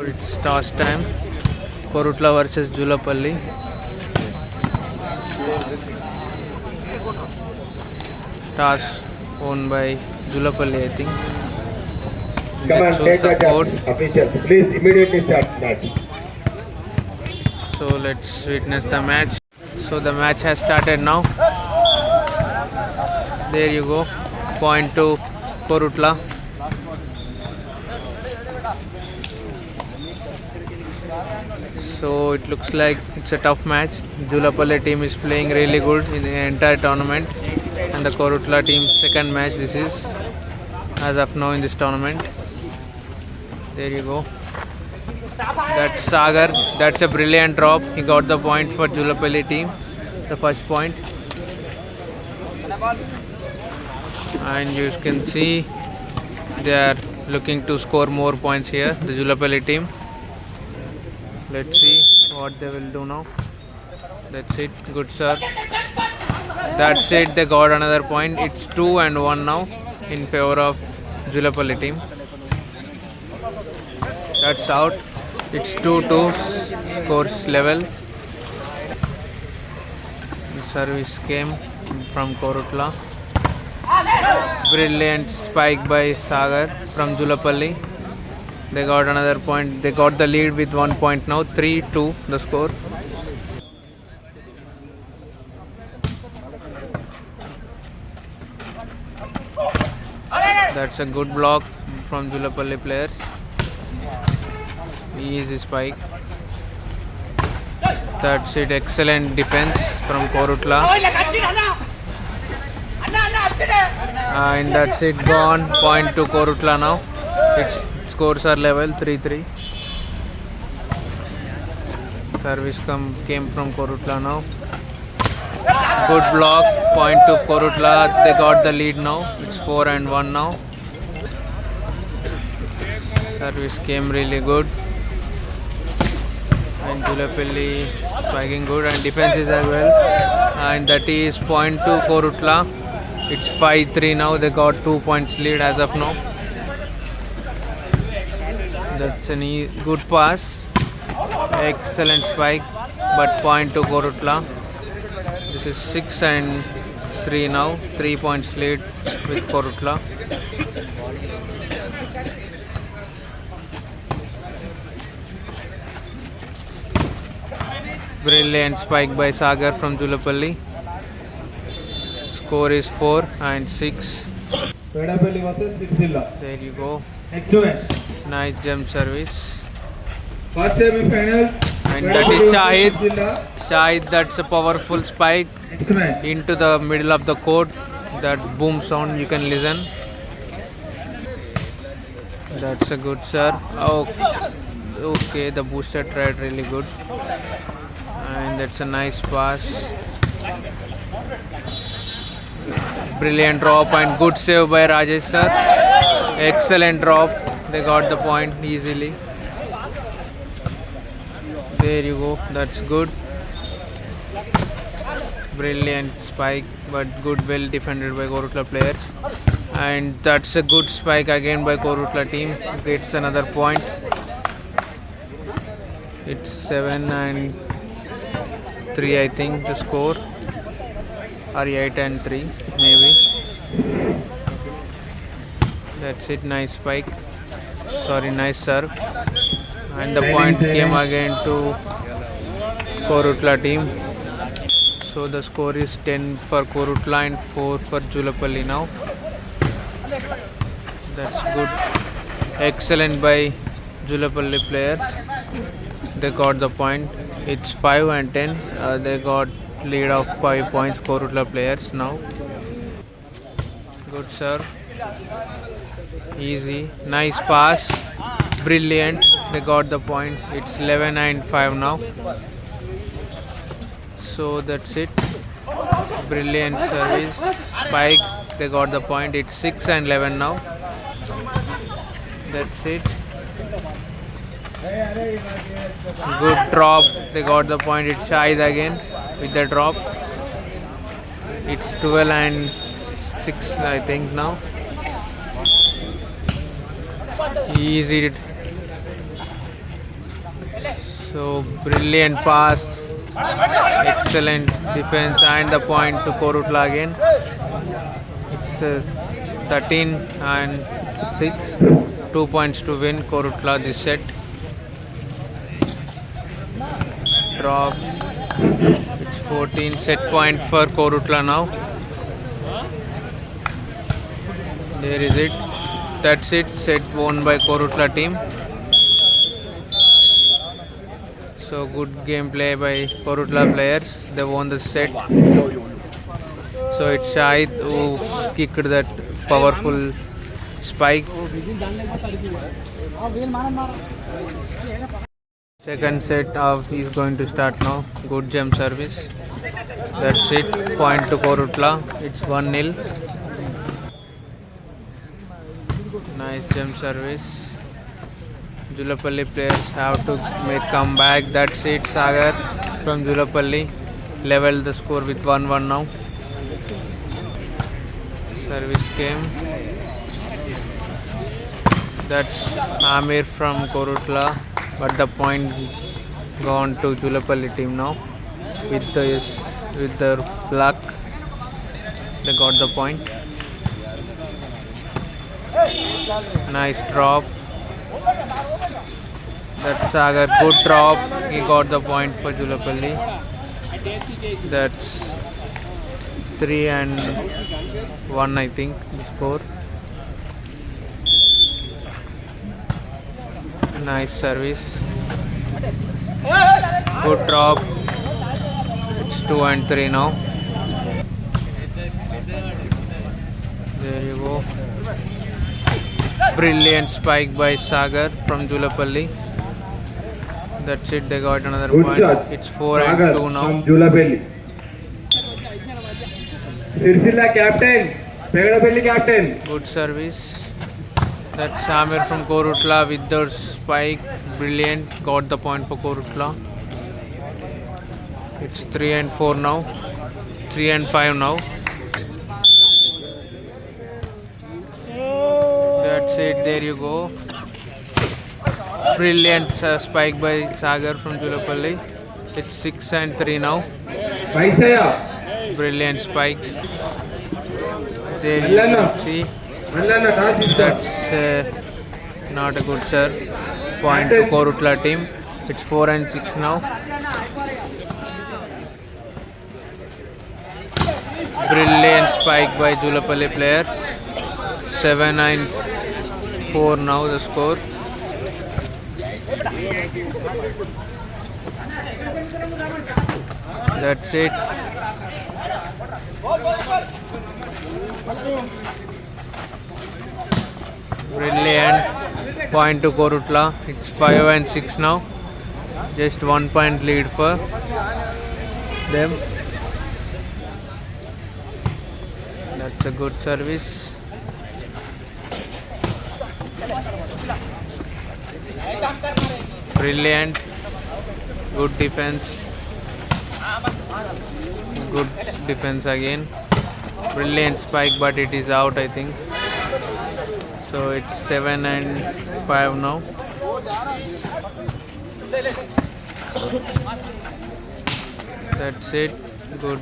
it's toss time. Korutla versus Julapalli. Toss won by Julapalli, I think. Come They on, chose take the the court. judge. Officials, please immediately start match. So let's witness the match. So the match has started now. There you go. Point to Korutla. So it looks like it's a tough match. Julapalli team is playing really good in the entire tournament, and the Korutla team's second match this is as of now in this tournament. There you go. That's Sagar. That's a brilliant drop. He got the point for Julapalli team, the first point. And you can see they are looking to score more points here, the Julapalli team. Let's see what they will do now. That's it. Good serve. That's it. They got another point. It's 2-1 now in favor of Julapalli team. That's out. It's 2-2. Scores level. The service came from Korutla. Brilliant spike by Sagar from Julapalli. They got another point. They got the lead with 1 point now. 3-2 the score. That's a good block from Julapalli players. Easy spike. That's it. Excellent defense from Korutla. And that's it. Gone. Point to Korutla now. Its scores are level 3-3. Service came from Korutla now. Good block. Point to Korutla. They got the lead now. It's 4-1 now. Service came really good. And Julapalli spiking good and defenses as well. And that is point to Korutla. It's 5-3 now. They got 2 points lead as of now. That's a good pass. Excellent spike. But point to Korutla. This is 6-3 now. 3 points lead with Korutla. Brilliant spike by Sagar from Julapalli. Score is 4-6. Vedapalli versus Sircilla. There you go. Next match. Nice jump service. First semi-final. And that is Shahid. Shahid, that's a powerful spike Next match. into the middle of the court. That boom sound you can listen. That's a good serve. Oh, okay, the booster tried really good. And that's a nice pass. Brilliant drop and good save by Rajesh sir. Excellent drop. They got the point easily. There you go. That's good. Brilliant spike, but good, well defended by Korutla players. And that's a good spike again by Korutla team. Gets another point. It's 7-3, I think the score, or 8-3 maybe. That's it. Nice spike. Sorry, nice serve. And the point came again to Korutla team. So the score is 10 for Korutla and 4 for Julapalli now. That's good. Excellent by Julapalli player. They got the point. It's 5-10. They got lead of 5 points. Korutla players now. Good serve. Easy. Nice pass. Brilliant. They got the point. It's 11-5 now. So that's it. Brilliant service. Spike. They got the point. It's 6-11 now. That's it. Good drop. They got the point. It's Shahid again with the drop. It's 12-6, I think now. Easy So brilliant pass, excellent defense, and the point to Korutla again. It's 13 and 6, 2 points to win Korutla this set. Drop. It's 14, set point for Korutla now. There is it. That's it. Set won by Korutla team. So good gameplay by Korutla players. They won the set. So it's Shahid who kicked that powerful spike. Second set of is going to start now. Good gem service. That's it. Point to Korutla. It's 1-0. Nice gem service. Julapalli players have to make comeback. That's it. Sagar from Julapalli level the score with 1-1 now. Service came. That's Amir from Korutla, but the point gone to Julapalli team now. With their luck, they got the point. Nice drop. That's Sagar. Good drop. He got the point for Julapalli. That's 3-1, I think, the score. Nice service. Good drop. It's 2-3 now. There you go. Brilliant spike by Sagar from Julapalli. That's it. They got another Good point. shot. It's 4-2 now. From Julapalli. Sirsila captain. Pegadapalli captain. Good service. That's Samir from Korutla with the spike. Brilliant. Got the point for Korutla. It's 3-4 now. 3-5 now. That's it. There you go. Brilliant spike by Sagar from Julapalli. It's 6-3 now. Vaisaya. Brilliant spike. There you can see. That's not a good serve. Point to Korutla team. It's 4-6 now. Brilliant spike by Julapalli player. 7-4 now the score. That's it. Brilliant. Point to Korutla. It's 5-6 now. Just 1 point lead for them. That's a good service. Brilliant. Good defense. Good defense again. Brilliant spike, but it is out, I think. So it's 7-5 now. That's it. Good.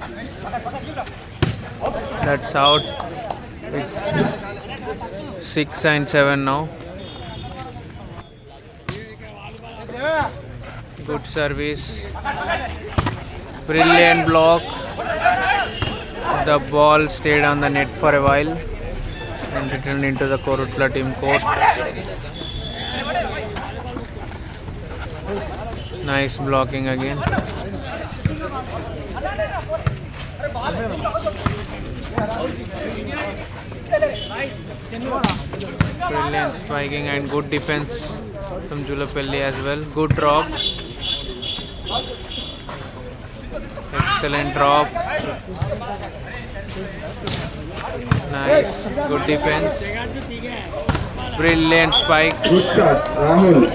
That's out. It's 6-7 now. Good service. Brilliant block. The ball stayed on the net for a while and returned into the Korutla team court. Nice blocking again. Brilliant spiking and good defense from Julapalli as well. Good drop. Excellent drop. Nice. Good defense. Brilliant spike. Good shot. Rahul.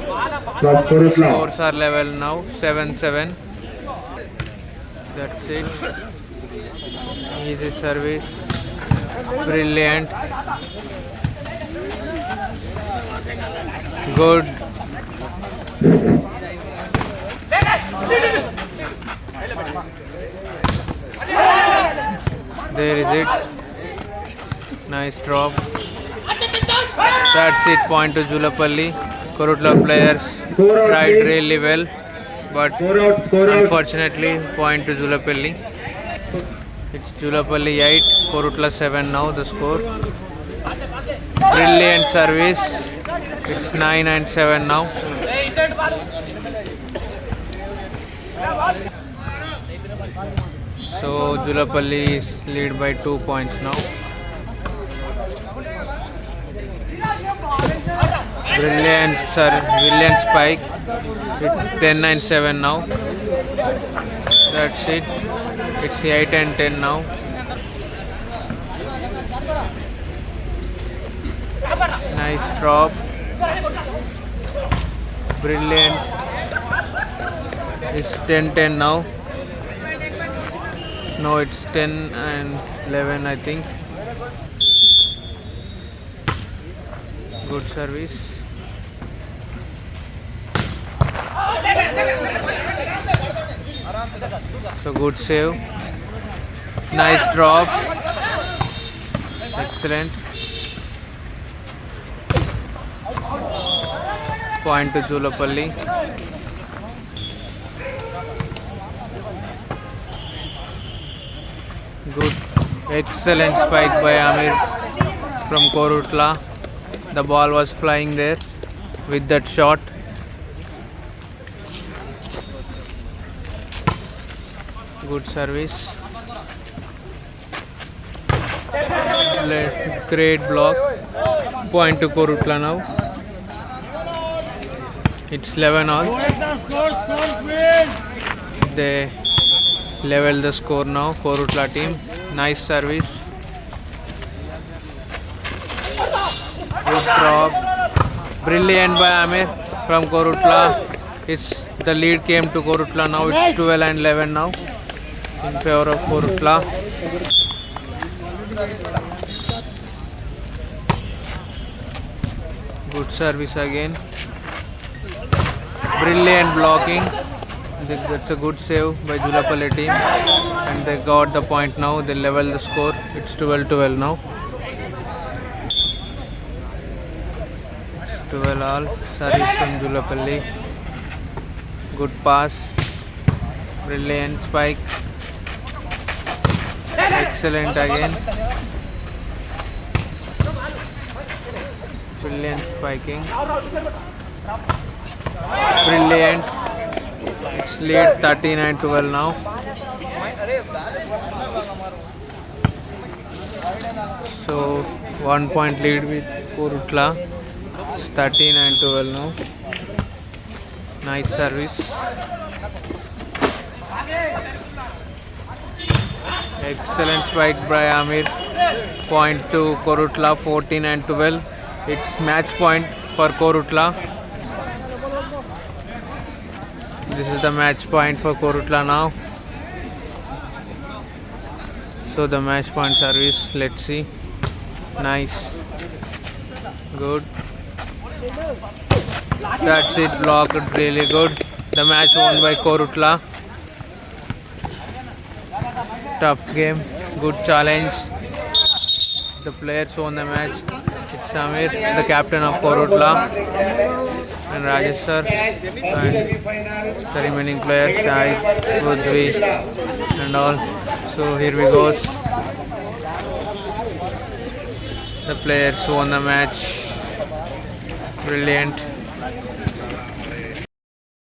From Korutla. Scores are level now. 7-7. That's it. Easy service. Brilliant. Good. There is it. Nice drop. That's it. Point to Julapalli. Korutla players Score out, tried please. really well, but Score out, score out. unfortunately, point to Julapalli. It's Julapalli 8, Korutla 7 now. The score. Brilliant service. It's 9 and 7 now. So Julapalli is lead by 2 points now. Brilliant spike. It's 10 and 7 now. That's it. It's 8 and 10 now. Nice drop. Brilliant. It's 10-10 now. No, it's 10 and 11, I think. Good service. So good save. Nice drop. Excellent. Point to Julapalli. Good. Excellent spike by Amir from Korutla. The ball was flying there with that shot. Good service. Great block. Point to Korutla now. It's 11 all. They level the score now. Korutla team. Nice service. Good drop. Brilliant by Amir from Korutla. The lead came to Korutla now. It's 12 and 11 now in favor of Korutla. Good service again. Brilliant blocking. That's a good save by Julapalli team, and they got the point now. They level the score. It's 12-12 now. It's 12 all. Service from Julapalli. Good pass. Brilliant spike. Excellent again. Brilliant spiking. Brilliant. It's lead 13-12 now. So 1 point lead with Korutla. It's 13-12 now. Nice service. Excellent spike by Amir. Point to Korutla 14-12. It's match point for Korutla. This is the match point for Korutla now. So the match point service, let's see. Nice. Good. That's it, blocked really good. The match won by Korutla. Tough game, good challenge. The players won the match. It's Samir, the captain of Korutla, and Rajesh sir, and the remaining players, Sai, Budvi, and all. So here we go. The players won the match. Brilliant.